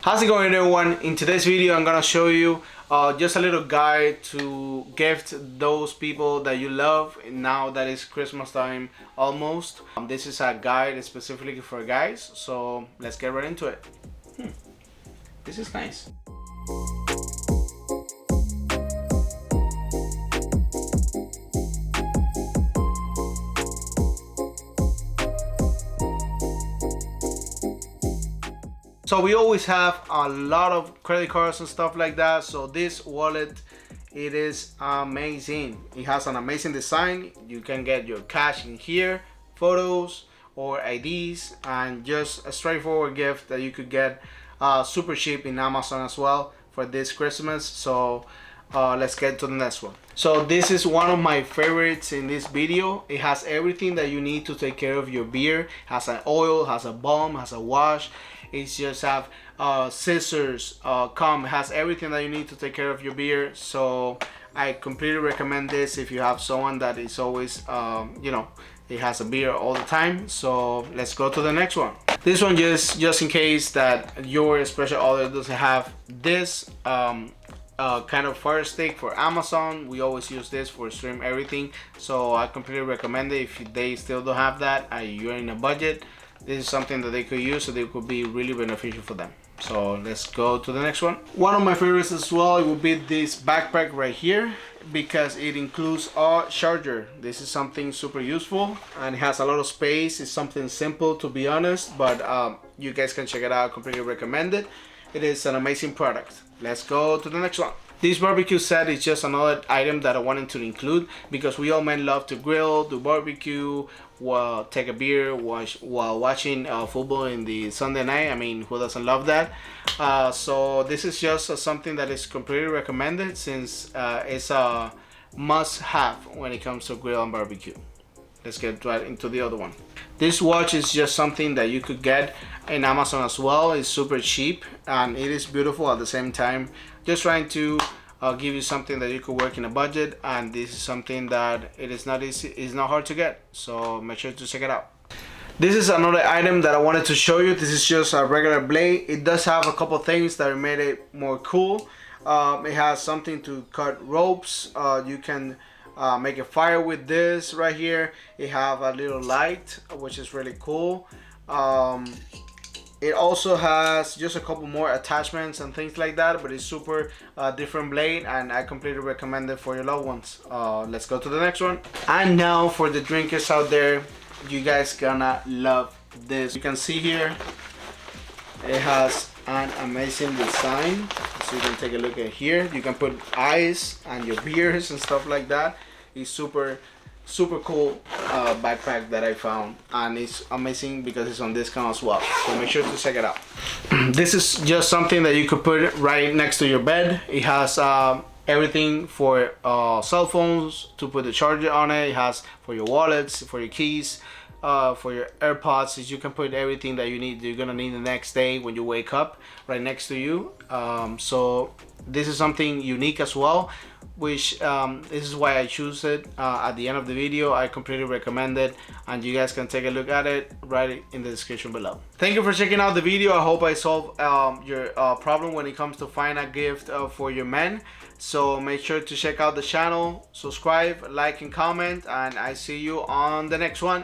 How's it going, everyone? In today's video I'm gonna show you just a little guide to gift those people that you love now that it's Christmas time almost. This is a guide specifically for guys, so let's get right into it. This is nice. So we always have a lot of credit cards and stuff like that. So this wallet, it is amazing. It has an amazing design. You can get your cash in here, photos or IDs, and just a straightforward gift that you could get super cheap in Amazon as well for this Christmas. So let's get to the next one. So this is one of my favorites in this video. It has everything that you need to take care of your beer. It has an oil, has a balm, has a wash. It's just have scissors, comb, has everything that you need to take care of your beer. So I completely recommend this if you have someone that is always it has a beer all the time. So let's go to the next one. This one just in case that your special order doesn't have this kind of fire stick for Amazon. We always use this for stream everything, so I completely recommend it. If they still don't have that, you're in a budget, this is something that they could use, so they could be really beneficial for them. So let's go to the next one. One of my favorites as well, it would be this backpack right here, because it includes a charger. This is something super useful and it has a lot of space. It's something simple, to be honest, but you guys can check it out. I completely recommend it. It is an amazing product. Let's go to the next one. This barbecue set is just another item that I wanted to include, because we all men love to grill, do barbecue, take a beer while watching football in the Sunday night. I mean, who doesn't love that? So this is just something that is completely recommended, since it's a must-have when it comes to grill and barbecue. Let's get right into the other one. This watch is just something that you could get in Amazon as well. It's super cheap and it is beautiful at the same time. Just trying to give you something that you could work in a budget, and this is something that it is not easy, it's not hard to get, so make sure to check it out. This is another item that I wanted to show you. This is just a regular blade. It does have a couple things that made it more cool. It has something to cut ropes. You can make a fire with this right here. It have a little light, which is really cool. It also has just a couple more attachments and things like that, but it's super different blade, and I completely recommend it for your loved ones. Let's go to the next one. And now for the drinkers out there, you guys gonna love this. You can see here it has an amazing design, so you can take a look at here. You can put ice and your beers and stuff like that. It's super cool backpack that I found, and it's amazing because it's on discount as well, so make sure to check it out. This is just something that you could put right next to your bed. It has everything for cell phones, to put the charger on it. It has for your wallets, for your keys, for your AirPods. You can put everything that you need, you're gonna need the next day when you wake up, right next to you. So this is something unique as well, which this is why I choose it at the end of the video. I completely recommend it, and you guys can take a look at it right in the description below. Thank you for checking out the video. I hope I solved your problem when it comes to find a gift for your men. So make sure to check out the channel, subscribe, like and comment, and I see you on the next one.